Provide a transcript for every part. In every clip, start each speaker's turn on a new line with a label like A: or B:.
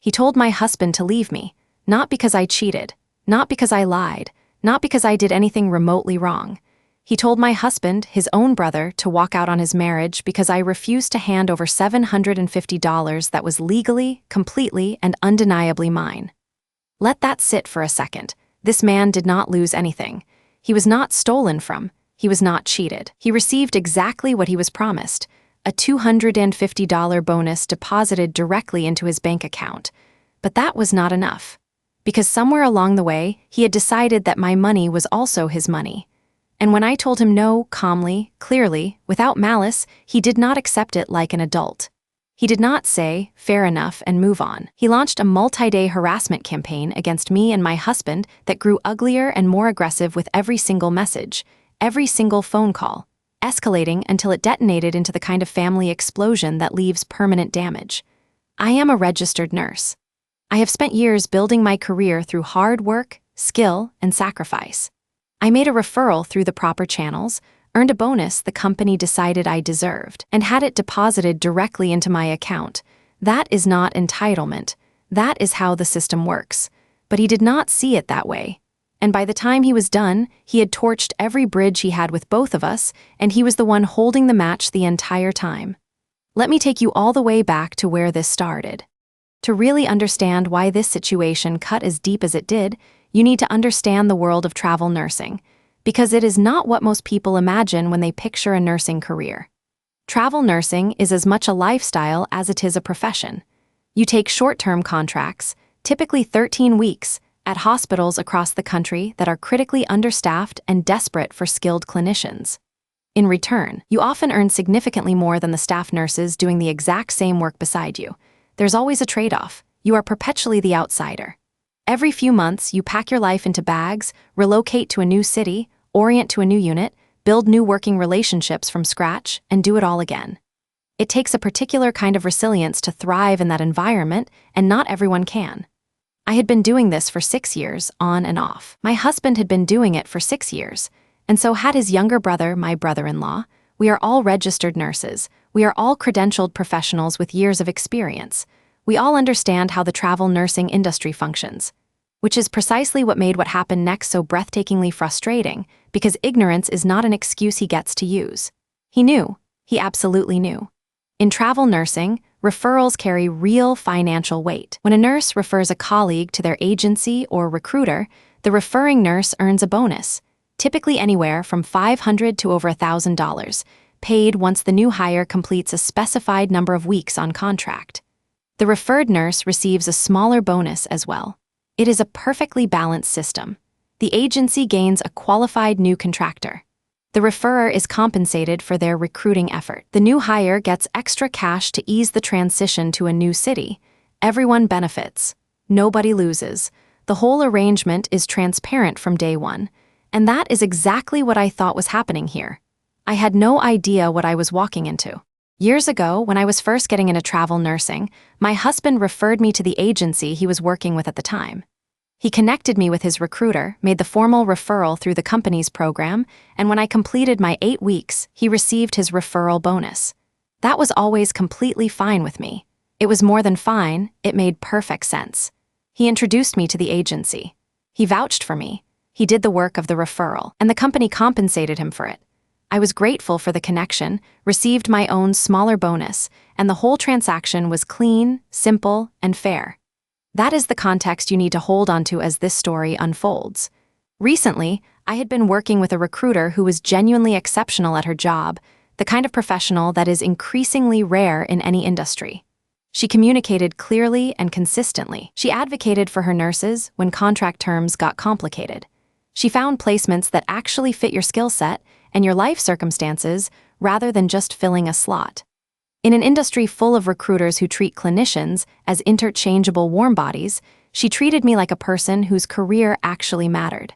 A: He told my husband to leave me, not because I cheated, not because I lied, not because I did anything remotely wrong. He told my husband, his own brother, to walk out on his marriage because I refused to hand over $750 that was legally, completely, and undeniably mine. Let that sit for a second. This man did not lose anything. He was not stolen from. He was not cheated. He received exactly what he was promised, a $250 bonus deposited directly into his bank account. But that was not enough. Because somewhere along the way, he had decided that my money was also his money. And when I told him no, calmly, clearly, without malice, he did not accept it like an adult. He did not say, fair enough, and move on. He launched a multi-day harassment campaign against me and my husband that grew uglier and more aggressive with every single message, every single phone call, escalating until it detonated into the kind of family explosion that leaves permanent damage. I am a registered nurse. I have spent years building my career through hard work, skill, and sacrifice. I made a referral through the proper channels, earned a bonus the company decided I deserved, and had it deposited directly into my account. That is not entitlement. That is how the system works. But he did not see it that way. And by the time he was done, he had torched every bridge he had with both of us, and he was the one holding the match the entire time. Let me take you all the way back to where this started. To really understand why this situation cut as deep as it did, you need to understand the world of travel nursing, because it is not what most people imagine when they picture a nursing career. Travel nursing is as much a lifestyle as it is a profession. You take short-term contracts, typically 13 weeks, at hospitals across the country that are critically understaffed and desperate for skilled clinicians. In return, you often earn significantly more than the staff nurses doing the exact same work beside you. There's always a trade-off. You are perpetually the outsider. Every few months, you pack your life into bags, relocate to a new city, orient to a new unit, build new working relationships from scratch, and do it all again. It takes a particular kind of resilience to thrive in that environment, and not everyone can. I had been doing this for 6 years, on and off. My husband had been doing it for 6 years, and so had his younger brother, my brother-in-law. We are all registered nurses. We are all credentialed professionals with years of experience. We all understand how the travel nursing industry functions, which is precisely what made what happened next so breathtakingly frustrating, because ignorance is not an excuse he gets to use. He knew. He absolutely knew. In travel nursing, referrals carry real financial weight. When a nurse refers a colleague to their agency or recruiter, the referring nurse earns a bonus, typically anywhere from $500 to over $1,000, paid once the new hire completes a specified number of weeks on contract. The referred nurse receives a smaller bonus as well. It is a perfectly balanced system. The agency gains a qualified new contractor. The referrer is compensated for their recruiting effort. The new hire gets extra cash to ease the transition to a new city. Everyone benefits. Nobody loses. The whole arrangement is transparent from day one. And that is exactly what I thought was happening here. I had no idea what I was walking into. Years ago, when I was first getting into travel nursing, my husband referred me to the agency he was working with at the time. He connected me with his recruiter, made the formal referral through the company's program, and when I completed my 8 weeks, he received his referral bonus. That was always completely fine with me. It was more than fine, it made perfect sense. He introduced me to the agency. He vouched for me. He did the work of the referral, and the company compensated him for it. I was grateful for the connection, received my own smaller bonus, and the whole transaction was clean, simple, and fair. That is the context you need to hold onto as this story unfolds. Recently, I had been working with a recruiter who was genuinely exceptional at her job, the kind of professional that is increasingly rare in any industry. She communicated clearly and consistently. She advocated for her nurses when contract terms got complicated. She found placements that actually fit your skill set and your life circumstances rather than just filling a slot. In an industry full of recruiters who treat clinicians as interchangeable warm bodies, she treated me like a person whose career actually mattered.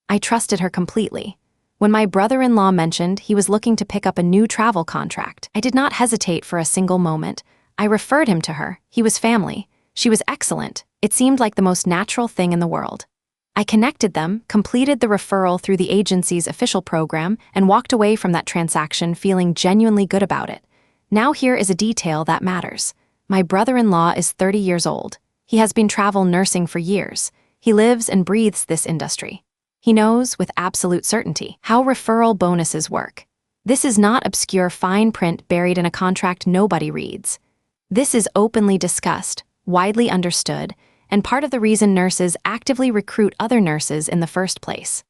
A: I trusted her completely. When my brother-in-law mentioned he was looking to pick up a new travel contract, I did not hesitate for a single moment. I referred him to her. He was family. She was excellent. It seemed like the most natural thing in the world. I connected them, completed the referral through the agency's official program, and walked away from that transaction feeling genuinely good about it. Now here is a detail that matters. My brother-in-law is 30 years old. He has been travel nursing for years. He lives and breathes this industry. He knows, with absolute certainty, how referral bonuses work. This is not obscure fine print buried in a contract nobody reads. This is openly discussed, widely understood, and part of the reason nurses actively recruit other nurses in the first place.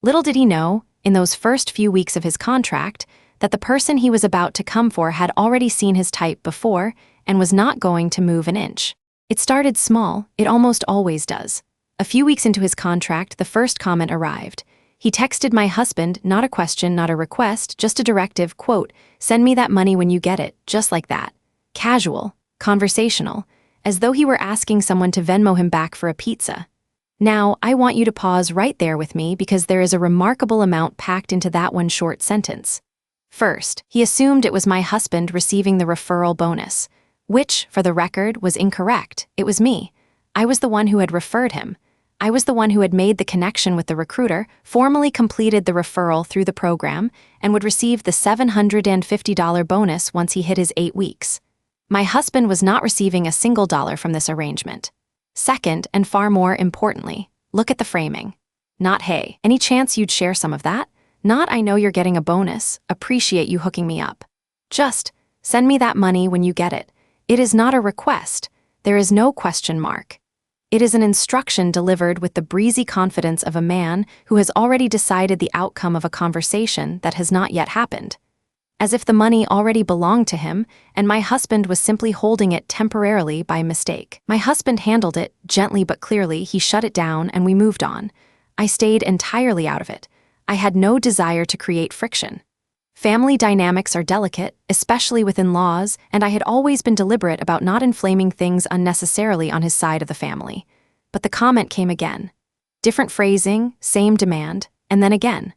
A: Little did he know, in those first few weeks of his contract, that the person he was about to come for had already seen his type before and was not going to move an inch. It started small, it almost always does. A few weeks into his contract, the first comment arrived. He texted my husband, not a question, not a request, just a directive, quote, "Send me that money when you get it," just like that. Casual, conversational, as though he were asking someone to Venmo him back for a pizza. Now, I want you to pause right there with me because there is a remarkable amount packed into that one short sentence. First, he assumed it was my husband receiving the referral bonus, which, for the record, was incorrect. It was me. I was the one who had referred him. I was the one who had made the connection with the recruiter, formally completed the referral through the program, and would receive the $750 bonus once he hit his 8 weeks. My husband was not receiving a single dollar from this arrangement. Second, and far more importantly, look at the framing. Not, "Hey, any chance you'd share some of that?" Not, "I know you're getting a bonus, appreciate you hooking me up." Just, "Send me that money when you get it." It is not a request. There is no question mark. It is an instruction delivered with the breezy confidence of a man who has already decided the outcome of a conversation that has not yet happened. As if the money already belonged to him, and my husband was simply holding it temporarily by mistake. My husband handled it, gently but clearly. He shut it down and we moved on. I stayed entirely out of it. I had no desire to create friction. Family dynamics are delicate, especially within laws, and I had always been deliberate about not inflaming things unnecessarily on his side of the family. But the comment came again. Different phrasing, same demand, and then again.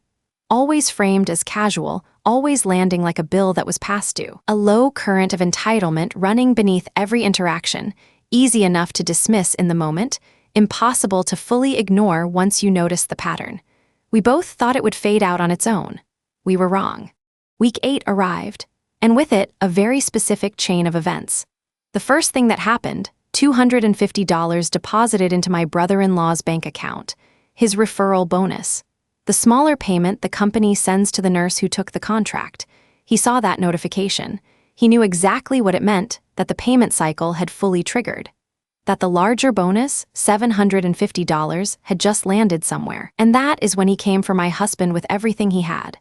A: Always framed as casual, always landing like a bill that was past due. A low current of entitlement running beneath every interaction, easy enough to dismiss in the moment, impossible to fully ignore once you notice the pattern. We both thought it would fade out on its own. We were wrong. Week 8 arrived, and with it, a very specific chain of events. The first thing that happened, $250 deposited into my brother-in-law's bank account, his referral bonus. The smaller payment the company sends to the nurse who took the contract. He saw that notification. He knew exactly what it meant, that the payment cycle had fully triggered. That the larger bonus, $750, had just landed somewhere. And that is when he came for my husband with everything he had.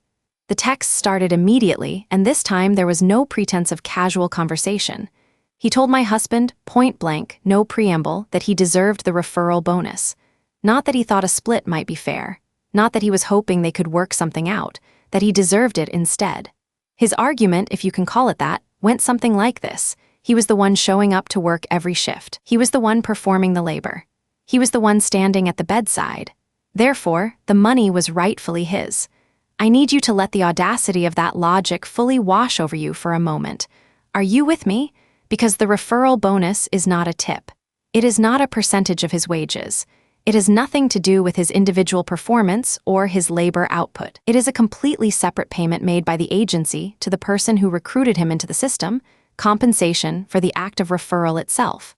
A: The text started immediately, and this time there was no pretense of casual conversation. He told my husband, point blank, no preamble, that he deserved the referral bonus. Not that he thought a split might be fair. Not that he was hoping they could work something out, that he deserved it instead. His argument, if you can call it that, went something like this. He was the one showing up to work every shift. He was the one performing the labor. He was the one standing at the bedside. Therefore, the money was rightfully his. I need you to let the audacity of that logic fully wash over you for a moment. Are you with me? Because the referral bonus is not a tip. It is not a percentage of his wages. It has nothing to do with his individual performance or his labor output. It is a completely separate payment made by the agency to the person who recruited him into the system, compensation for the act of referral itself.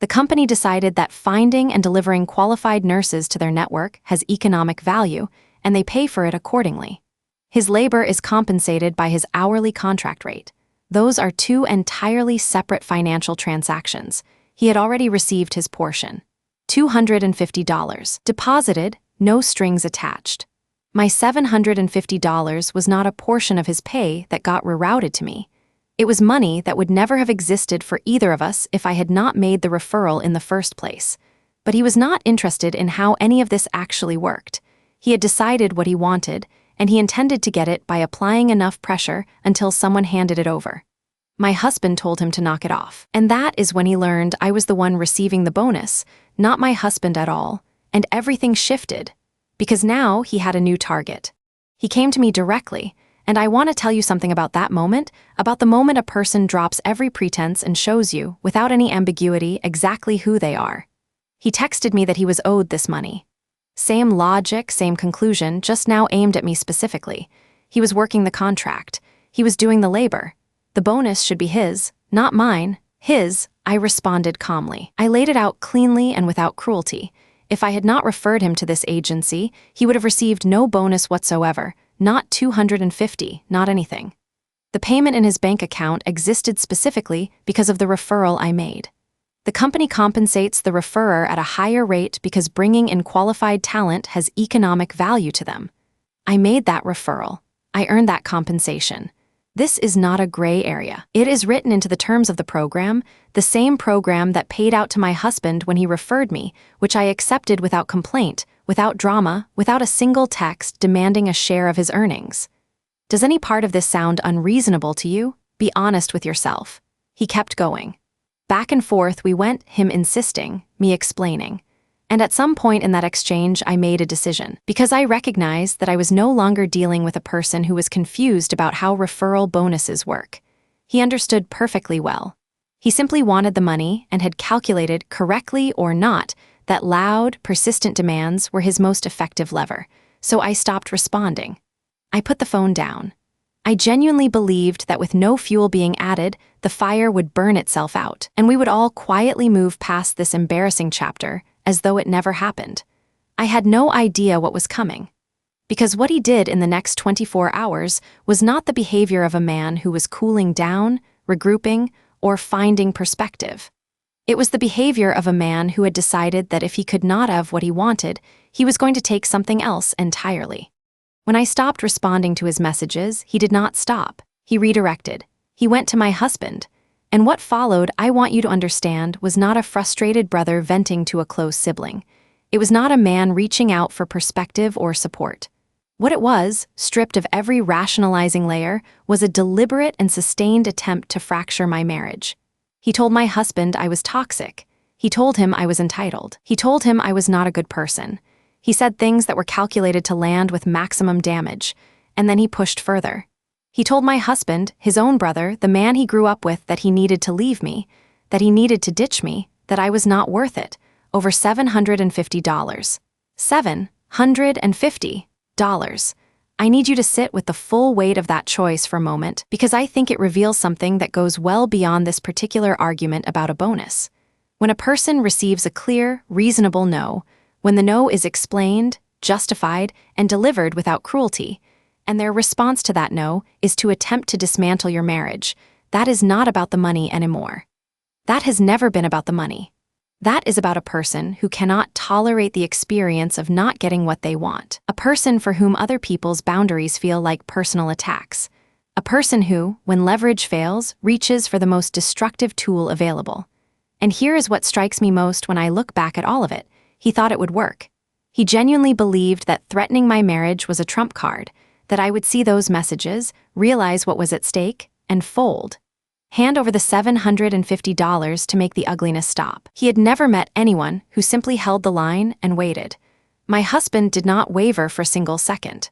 A: The company decided that finding and delivering qualified nurses to their network has economic value, and they pay for it accordingly. His labor is compensated by his hourly contract rate. Those are two entirely separate financial transactions. He had already received his portion. $250. Deposited, no strings attached. My $750 was not a portion of his pay that got rerouted to me. It was money that would never have existed for either of us if I had not made the referral in the first place. But he was not interested in how any of this actually worked. He had decided what he wanted, and he intended to get it by applying enough pressure until someone handed it over. My husband told him to knock it off, and that is when he learned I was the one receiving the bonus, not my husband at all, and everything shifted, because now he had a new target. He came to me directly, and I want to tell you something about that moment, about the moment a person drops every pretense and shows you, without any ambiguity, exactly who they are. He texted me that he was owed this money. Same logic, same conclusion, just now aimed at me specifically. He was working the contract. He was doing the labor. The bonus should be his, not mine, I responded calmly. I laid it out cleanly and without cruelty. If I had not referred him to this agency, he would have received no bonus whatsoever, not $250, not anything. The payment in his bank account existed specifically because of the referral I made. The company compensates the referrer at a higher rate because bringing in qualified talent has economic value to them. I made that referral. I earned that compensation. This is not a gray area. It is written into the terms of the program, the same program that paid out to my husband when he referred me, which I accepted without complaint, without drama, without a single text demanding a share of his earnings. Does any part of this sound unreasonable to you? Be honest with yourself. He kept going. Back and forth we went, him insisting, me explaining. And at some point in that exchange, I made a decision, because I recognized that I was no longer dealing with a person who was confused about how referral bonuses work. He understood perfectly well. He simply wanted the money and had calculated, correctly or not, that loud, persistent demands were his most effective lever. So I stopped responding. I put the phone down. I genuinely believed that with no fuel being added, the fire would burn itself out, and we would all quietly move past this embarrassing chapter as though it never happened. I had no idea what was coming. Because what he did in the next 24 hours was not the behavior of a man who was cooling down, regrouping, or finding perspective. It was the behavior of a man who had decided that if he could not have what he wanted, he was going to take something else entirely. When I stopped responding to his messages, he did not stop. He redirected. He went to my husband. And what followed, I want you to understand, was not a frustrated brother venting to a close sibling. It was not a man reaching out for perspective or support. What it was, stripped of every rationalizing layer, was a deliberate and sustained attempt to fracture my marriage. He told my husband I was toxic. He told him I was entitled. He told him I was not a good person. He said things that were calculated to land with maximum damage, and then he pushed further. He told my husband, his own brother, the man he grew up with, that he needed to leave me, that he needed to ditch me, that I was not worth it. Over $750. $750. I need you to sit with the full weight of that choice for a moment, because I think it reveals something that goes well beyond this particular argument about a bonus. When a person receives a clear, reasonable no, when the no is explained, justified, and delivered without cruelty, and their response to that no is to attempt to dismantle your marriage, that is not about the money anymore. That has never been about the money. That is about a person who cannot tolerate the experience of not getting what they want, a person for whom other people's boundaries feel like personal attacks, a person who, when leverage fails, reaches for the most destructive tool available. And here is what strikes me most when I look back at all of it. He thought it would work. He genuinely believed that threatening my marriage was a trump card, that I would see those messages, realize what was at stake, and fold. Hand over the $750 to make the ugliness stop. He had never met anyone who simply held the line and waited. My husband did not waver for a single second.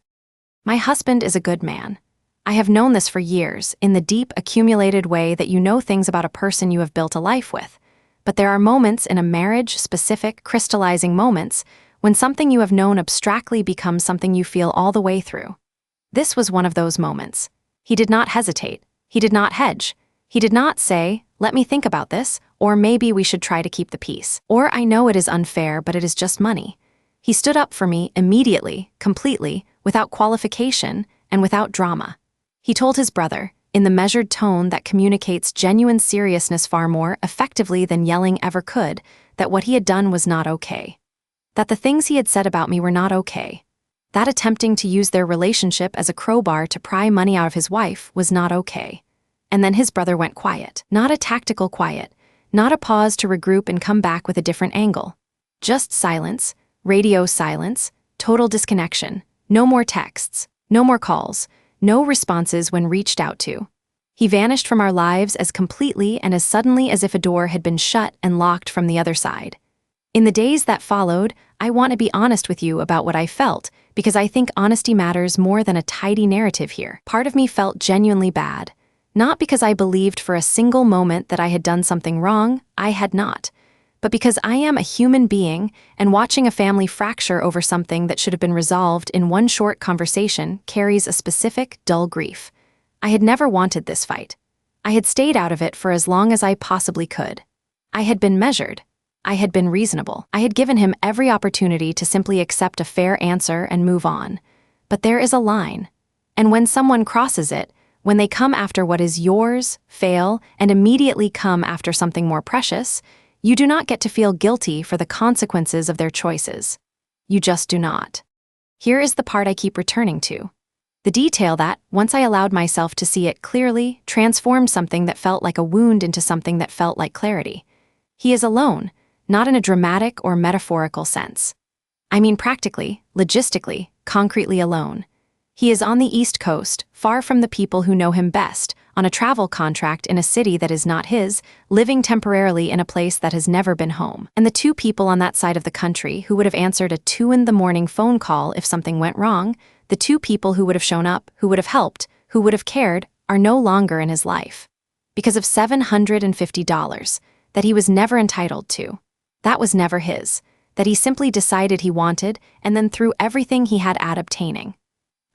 A: My husband is a good man. I have known this for years, in the deep, accumulated way that you know things about a person you have built a life with. But there are moments in a marriage, specific, crystallizing moments, when something you have known abstractly becomes something you feel all the way through. This was one of those moments. He did not hesitate. He did not hedge. He did not say, "Let me think about this," or "Maybe we should try to keep the peace," or "I know it is unfair, but it is just money." He stood up for me immediately, completely, without qualification, and without drama. He told his brother, in the measured tone that communicates genuine seriousness far more effectively than yelling ever could, that what he had done was not okay. That the things he had said about me were not okay. That attempting to use their relationship as a crowbar to pry money out of his wife was not okay. And then his brother went quiet. Not a tactical quiet, not a pause to regroup and come back with a different angle. Just silence, radio silence, total disconnection, no more texts, no more calls, no responses when reached out to. He vanished from our lives as completely and as suddenly as if a door had been shut and locked from the other side. In the days that followed, I want to be honest with you about what I felt, because I think honesty matters more than a tidy narrative here. Part of me felt genuinely bad. Not because I believed for a single moment that I had done something wrong, I had not. But because I am a human being, and watching a family fracture over something that should have been resolved in one short conversation carries a specific, dull grief. I had never wanted this fight. I had stayed out of it for as long as I possibly could. I had been measured. I had been reasonable. I had given him every opportunity to simply accept a fair answer and move on. But there is a line. And when someone crosses it, when they come after what is yours, fail, and immediately come after something more precious, you do not get to feel guilty for the consequences of their choices. You just do not. Here is the part I keep returning to. The detail that, once I allowed myself to see it clearly, transformed something that felt like a wound into something that felt like clarity. He is alone, not in a dramatic or metaphorical sense. I mean practically, logistically, concretely alone. He is on the East Coast, far from the people who know him best, on a travel contract in a city that is not his, living temporarily in a place that has never been home. And the two people on that side of the country who would have answered a 2 a.m. phone call if something went wrong, the two people who would have shown up, who would have helped, who would have cared, are no longer in his life. Because of $750 that he was never entitled to. That was never his, that he simply decided he wanted and then threw everything he had at obtaining.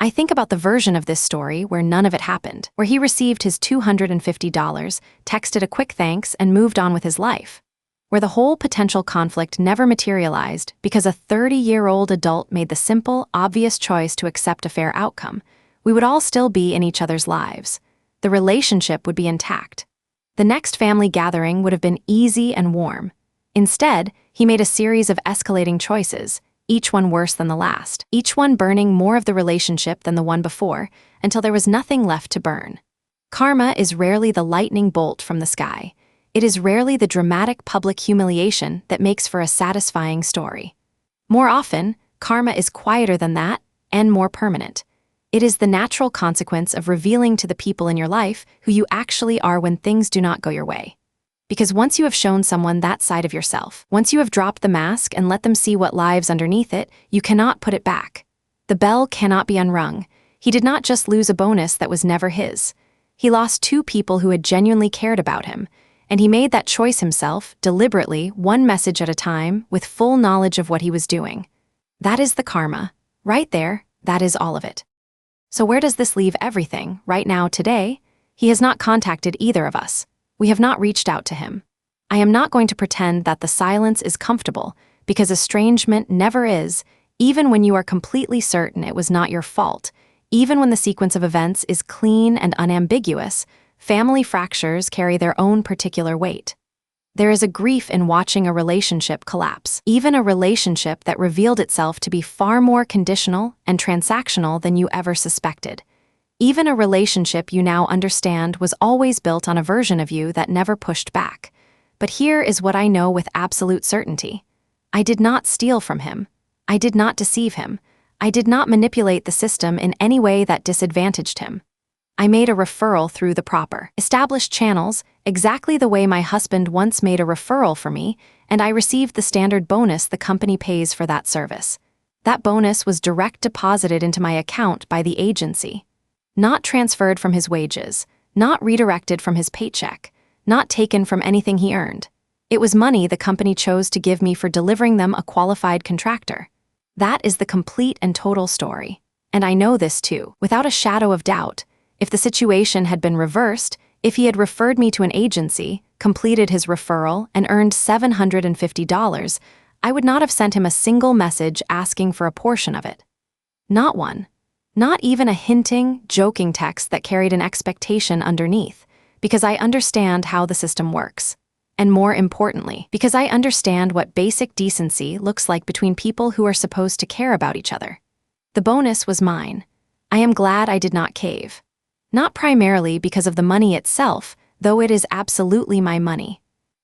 A: I think about the version of this story where none of it happened, where he received his $250, texted a quick thanks, and moved on with his life. Where the whole potential conflict never materialized because a 30-year-old adult made the simple, obvious choice to accept a fair outcome, we would all still be in each other's lives. The relationship would be intact. The next family gathering would have been easy and warm. Instead, he made a series of escalating choices, each one worse than the last, each one burning more of the relationship than the one before, until there was nothing left to burn. Karma is rarely the lightning bolt from the sky. It is rarely the dramatic public humiliation that makes for a satisfying story. More often, karma is quieter than that and more permanent. It is the natural consequence of revealing to the people in your life who you actually are when things do not go your way. Because once you have shown someone that side of yourself, once you have dropped the mask and let them see what lives underneath it, you cannot put it back. The bell cannot be unrung. He did not just lose a bonus that was never his. He lost two people who had genuinely cared about him, and he made that choice himself, deliberately, one message at a time, with full knowledge of what he was doing. That is the karma. Right there, that is all of it. So where does this leave everything, right now, today? He has not contacted either of us. We have not reached out to him. I am not going to pretend that the silence is comfortable, because estrangement never is, even when you are completely certain it was not your fault, even when the sequence of events is clean and unambiguous. Family fractures carry their own particular weight. There is a grief in watching a relationship collapse, even a relationship that revealed itself to be far more conditional and transactional than you ever suspected. Even a relationship you now understand was always built on a version of you that never pushed back. But here is what I know with absolute certainty. I did not steal from him. I did not deceive him. I did not manipulate the system in any way that disadvantaged him. I made a referral through the proper, established channels, exactly the way my husband once made a referral for me, and I received the standard bonus the company pays for that service. That bonus was direct deposited into my account by the agency. Not transferred from his wages, not redirected from his paycheck, not taken from anything he earned. It was money the company chose to give me for delivering them a qualified contractor. That is the complete and total story. And I know this too, without a shadow of doubt. If the situation had been reversed, if he had referred me to an agency, completed his referral, and earned $750, I would not have sent him a single message asking for a portion of it. Not one. Not even a hinting, joking text that carried an expectation underneath, because I understand how the system works. And more importantly, because I understand what basic decency looks like between people who are supposed to care about each other. The bonus was mine. I am glad I did not cave. Not primarily because of the money itself, though it is absolutely my money,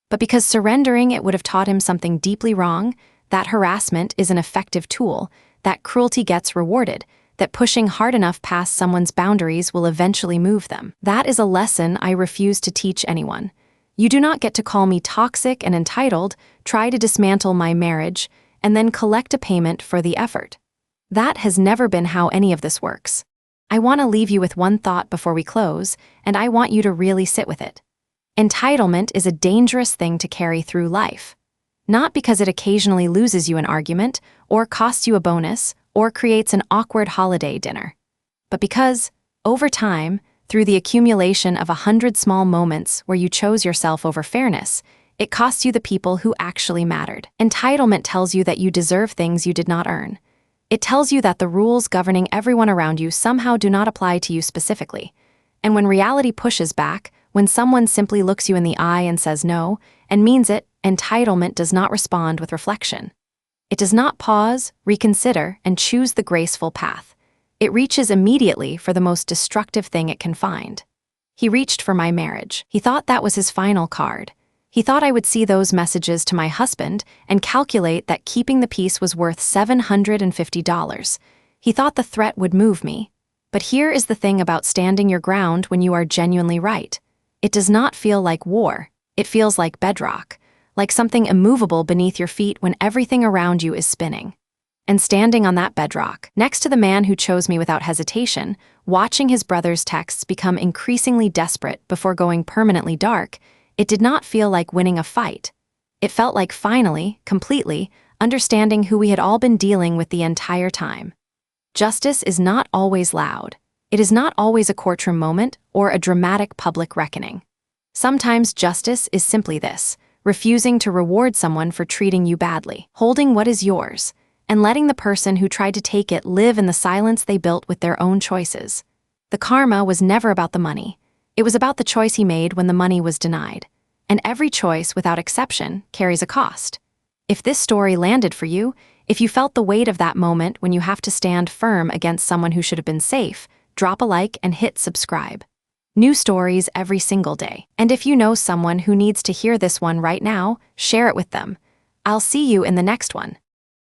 A: but because surrendering it would have taught him something deeply wrong, that harassment is an effective tool, that cruelty gets rewarded, that pushing hard enough past someone's boundaries will eventually move them. That is a lesson I refuse to teach anyone. You do not get to call me toxic and entitled, try to dismantle my marriage, and then collect a payment for the effort. That has never been how any of this works. I want to leave you with one thought before we close, and I want you to really sit with it. Entitlement is a dangerous thing to carry through life. Not because it occasionally loses you an argument, or costs you a bonus, or creates an awkward holiday dinner, but because, over time, Through the accumulation of 100 small moments where you chose yourself over fairness, it costs you the people who actually mattered. Entitlement tells you that you deserve things you did not earn. It tells you that the rules governing everyone around you somehow do not apply to you specifically. And when reality pushes back, when someone simply looks you in the eye and says no, and means it, entitlement does not respond with reflection. It does not pause, reconsider, and choose the graceful path. It reaches immediately for the most destructive thing it can find. He reached for my marriage. He thought that was his final card. He thought I would see those messages to my husband and calculate that keeping the peace was worth $750. He thought the threat would move me. But here is the thing about standing your ground when you are genuinely right. It does not feel like war. It feels like bedrock, like something immovable beneath your feet when everything around you is spinning. And standing on that bedrock, next to the man who chose me without hesitation, watching his brother's texts become increasingly desperate before going permanently dark, it did not feel like winning a fight. It felt like finally, completely, understanding who we had all been dealing with the entire time. Justice is not always loud. It is not always a courtroom moment or a dramatic public reckoning. Sometimes justice is simply this: refusing to reward someone for treating you badly, holding what is yours, and letting the person who tried to take it live in the silence they built with their own choices. The karma was never about the money. It was about the choice he made when the money was denied. And every choice, without exception, carries a cost. If this story landed for you, if you felt the weight of that moment when you have to stand firm against someone who should have been safe, drop a like and hit subscribe. New stories every single day. And if you know someone who needs to hear this one right now, share it with them. I'll see you in the next one.